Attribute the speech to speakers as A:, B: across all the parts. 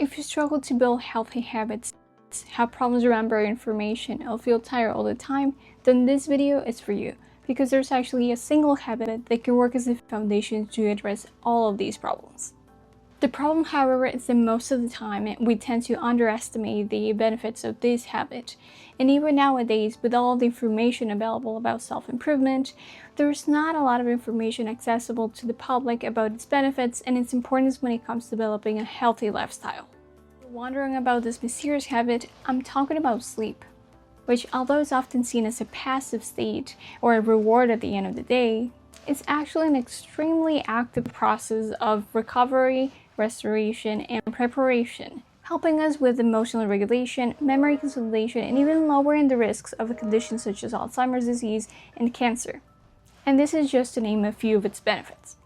A: If you struggle to build healthy habits, have problems remembering information, or feel tired all the time, then this video is for you, because there's actually a single habit that can work as a foundation to address all of these problems. The problem, however, is that most of the time we tend to underestimate the benefits of this habit. And even nowadays, with all the information available about self-improvement, there's not a lot of information accessible to the public about its benefits and its importance when it comes to developing a healthy lifestyle. If you're wondering about this mysterious habit, I'm talking about sleep, which, although is often seen as a passive state or a reward at the end of the day, it's actually an extremely active process of recovery, restoration, and preparation, helping us with emotional regulation, memory consolidation, and even lowering the risks of conditions such as Alzheimer's disease and cancer. And this is just to name a few of its benefits.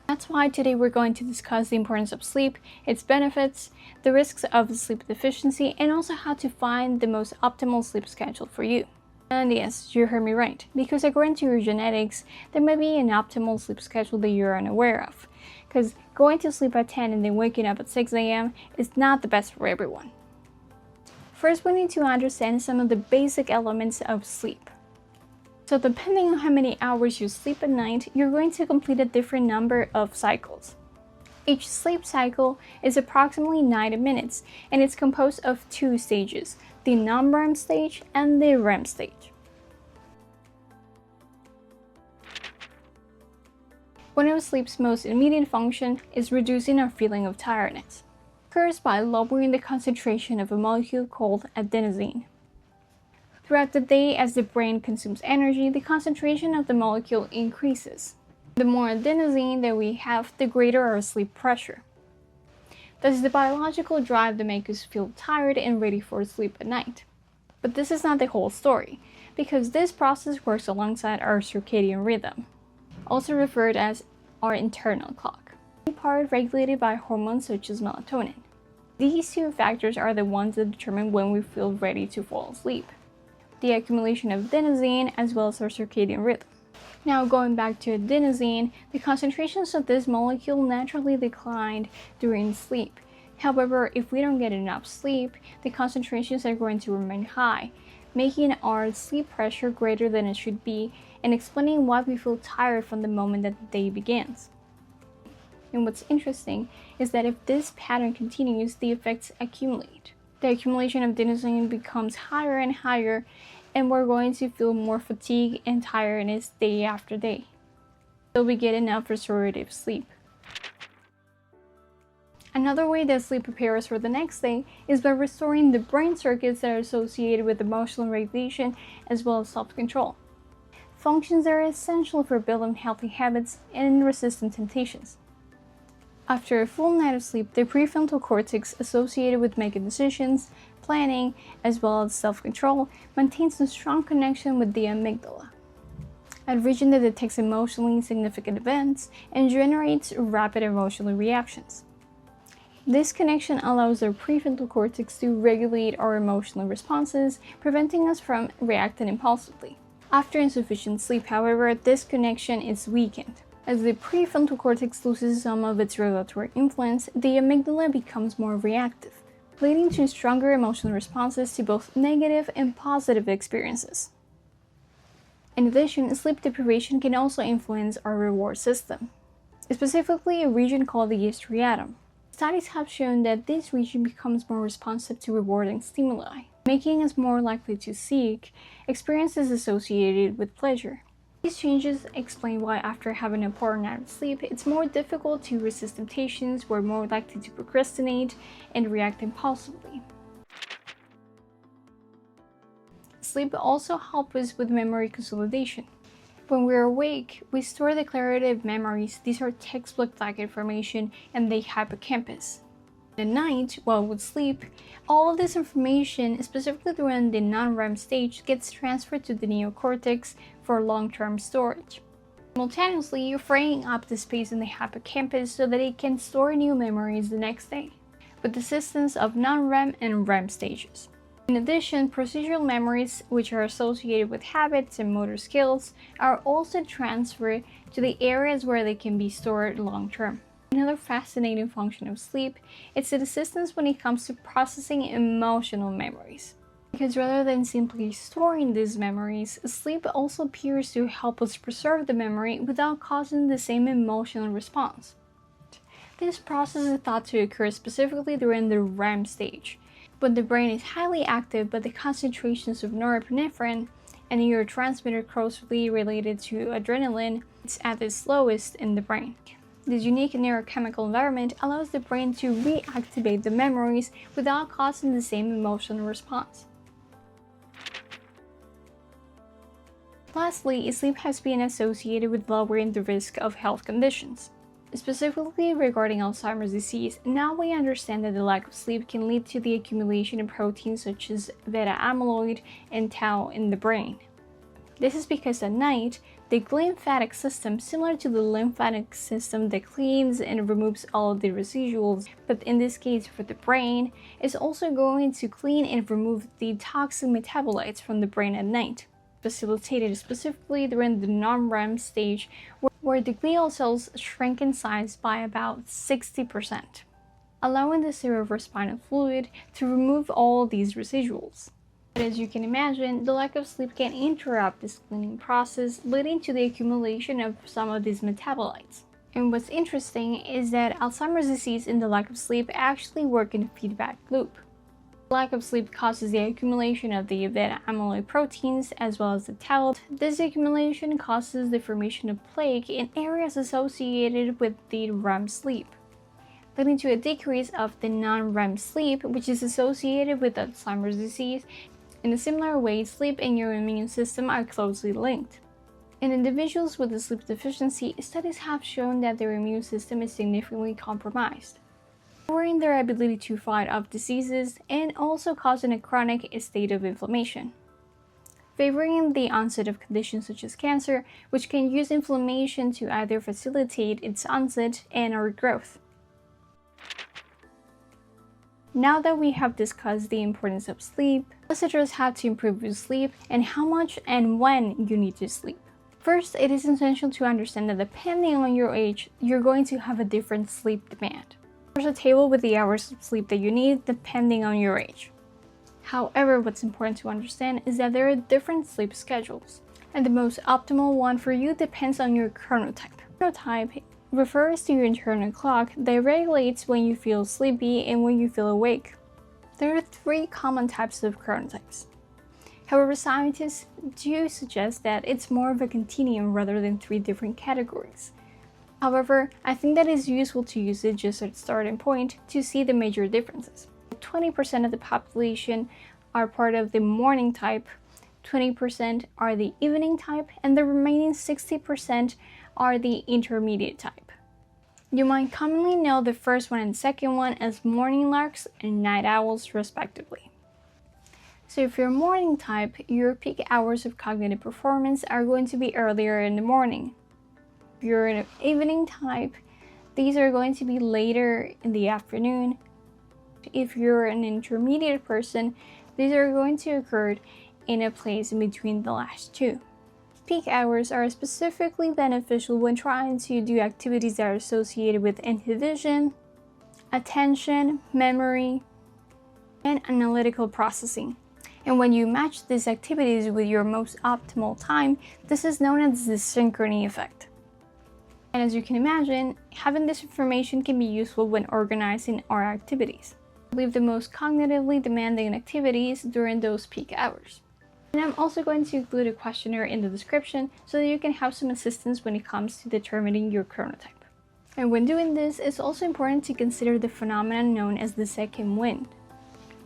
A: That's why today we're going to discuss the importance of sleep, its benefits, the risks of sleep deficiency, and also how to find the most optimal sleep schedule for you. And yes, you heard me right, because according to your genetics, there may be an optimal sleep schedule that you're unaware of. Because going to sleep at 10 and then waking up at 6 a.m. is not the best for everyone. First, we need to understand some of the basic elements of sleep. So depending on how many hours you sleep at night, you're going to complete a different number of cycles. Each sleep cycle is approximately 90 minutes, and it's composed of two stages, the non-REM stage and the REM stage. One of sleep's most immediate function is reducing our feeling of tiredness. It occurs by lowering the concentration of a molecule called adenosine. Throughout the day, as the brain consumes energy, the concentration of the molecule increases. The more adenosine that we have, the greater our sleep pressure. That's the biological drive that makes us feel tired and ready for sleep at night. But this is not the whole story, because this process works alongside our circadian rhythm, also referred as our internal clock, a part regulated by hormones such as melatonin. These two factors are the ones that determine when we feel ready to fall asleep, the accumulation of adenosine as well as our circadian rhythm. Now, going back to adenosine, the concentrations of this molecule naturally declined during sleep. However, if we don't get enough sleep, the concentrations are going to remain high, making our sleep pressure greater than it should be and explaining why we feel tired from the moment that the day begins. And what's interesting is that if this pattern continues, the effects accumulate. The accumulation of adenosine becomes higher and higher, and we're going to feel more fatigue and tiredness day after day, so we get enough restorative sleep. Another way that sleep prepares us for the next day is by restoring the brain circuits that are associated with emotional regulation as well as self-control, functions that are essential for building healthy habits and resisting temptations. After a full night of sleep, the prefrontal cortex associated with making decisions, planning, as well as self-control maintains a strong connection with the amygdala, a region that detects emotionally significant events and generates rapid emotional reactions. This connection allows our prefrontal cortex to regulate our emotional responses, preventing us from reacting impulsively. After insufficient sleep, however, this connection is weakened. As the prefrontal cortex loses some of its regulatory influence, the amygdala becomes more reactive, leading to stronger emotional responses to both negative and positive experiences. In addition, sleep deprivation can also influence our reward system, specifically a region called the striatum. Studies have shown that this region becomes more responsive to rewarding stimuli, making us more likely to seek experiences associated with pleasure. These changes explain why after having a poor night of sleep, it's more difficult to resist temptations, we're more likely to procrastinate and react impulsively. Sleep also helps us with memory consolidation. When we're awake, we store declarative memories. These are textbook-like information in the hippocampus. At night, while we sleep, all of this information, specifically during the non-REM stage, gets transferred to the neocortex for long-term storage, simultaneously freeing up the space in the hippocampus so that it can store new memories the next day, with the assistance of non-REM and REM stages. In addition, procedural memories, which are associated with habits and motor skills, are also transferred to the areas where they can be stored long-term. Another fascinating function of sleep is its assistance when it comes to processing emotional memories. Because rather than simply storing these memories, sleep also appears to help us preserve the memory without causing the same emotional response. This process is thought to occur specifically during the REM stage, when the brain is highly active but the concentrations of norepinephrine, a neurotransmitter closely related to adrenaline, is at its lowest in the brain. This unique neurochemical environment allows the brain to reactivate the memories without causing the same emotional response. Lastly, sleep has been associated with lowering the risk of health conditions. Specifically regarding Alzheimer's disease, now we understand that the lack of sleep can lead to the accumulation of proteins such as beta-amyloid and tau in the brain. This is because at night, the glymphatic system, similar to the lymphatic system that cleans and removes all of the residuals, but in this case for the brain, is also going to clean and remove the toxic metabolites from the brain at night, facilitated specifically during the non-REM stage where the glial cells shrink in size by about 60%, allowing the cerebrospinal fluid to remove all these residuals. But as you can imagine, the lack of sleep can interrupt this cleaning process, leading to the accumulation of some of these metabolites. And what's interesting is that Alzheimer's disease and the lack of sleep actually work in a feedback loop. Lack of sleep causes the accumulation of the beta-amyloid proteins as well as the tau. This accumulation causes the formation of plaque in areas associated with the REM sleep, leading to a decrease of the non-REM sleep, which is associated with Alzheimer's disease. In a similar way, sleep and your immune system are closely linked. In individuals with a sleep deficiency, studies have shown that their immune system is significantly compromised, lowering their ability to fight off diseases and also causing a chronic state of inflammation, favoring the onset of conditions such as cancer, which can use inflammation to either facilitate its onset and/or growth. Now that we have discussed the importance of sleep, let's address how to improve your sleep and how much and when you need to sleep. First, it is essential to understand that depending on your age, you're going to have a different sleep demand. There's a table with the hours of sleep that you need depending on your age. However, what's important to understand is that there are different sleep schedules, and the most optimal one for you depends on your chronotype. Chronotype refers to your internal clock that regulates when you feel sleepy and when you feel awake. There are 3 common types of chronotypes. However, scientists do suggest that it's more of a continuum rather than 3 different categories. However, I think that it's useful to use it just as a starting point to see the major differences. 20% of the population are part of the morning type, 20% are the evening type, and the remaining 60% are the intermediate type. You might commonly know the first one and second one as morning larks and night owls respectively. So if you're morning type, your peak hours of cognitive performance are going to be earlier in the morning. If you're an evening type, these are going to be later in the afternoon. If you're an intermediate person, these are going to occur in a place in between the last 2. Peak hours are specifically beneficial when trying to do activities that are associated with inhibition, attention, memory, and analytical processing. And when you match these activities with your most optimal time, this is known as the synchrony effect. And as you can imagine, having this information can be useful when organizing our activities. Leave the most cognitively demanding activities during those peak hours. And I'm also going to include a questionnaire in the description so that you can have some assistance when it comes to determining your chronotype. And when doing this, it's also important to consider the phenomenon known as the second wind.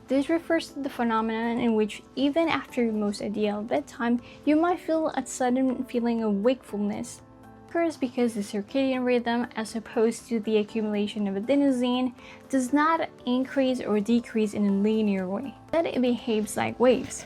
A: This refers to the phenomenon in which even after your most ideal bedtime, you might feel a sudden feeling of wakefulness. It occurs because the circadian rhythm, as opposed to the accumulation of adenosine, does not increase or decrease in a linear way. Instead, it behaves like waves.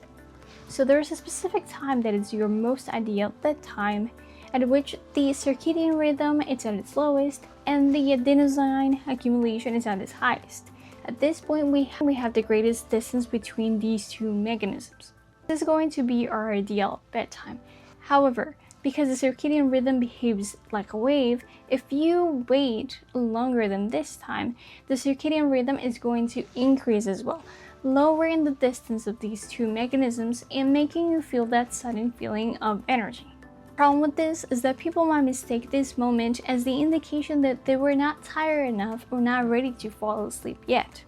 A: So there's a specific time that is your most ideal bedtime, at which the circadian rhythm is at its lowest and the adenosine accumulation is at its highest. At this point, we have the greatest distance between these 2 mechanisms. This is going to be our ideal bedtime. However, Because the circadian rhythm behaves like a wave, if you wait longer than this time, the circadian rhythm is going to increase as well, lowering the distance of these two mechanisms and making you feel that sudden feeling of energy. The problem with this is that people might mistake this moment as the indication that they were not tired enough or not ready to fall asleep yet.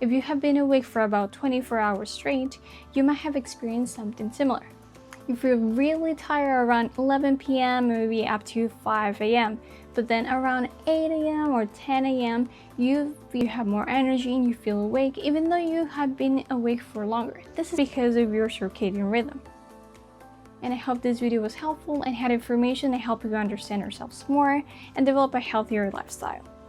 A: If you have been awake for about 24 hours straight, you might have experienced something similar. You feel really tired around 11 p.m. or maybe up to 5 a.m. But then around 8 a.m. or 10 a.m. you have more energy and you feel awake even though you have been awake for longer. This is because of your circadian rhythm. And I hope this video was helpful and had information to help you understand yourselves more and develop a healthier lifestyle.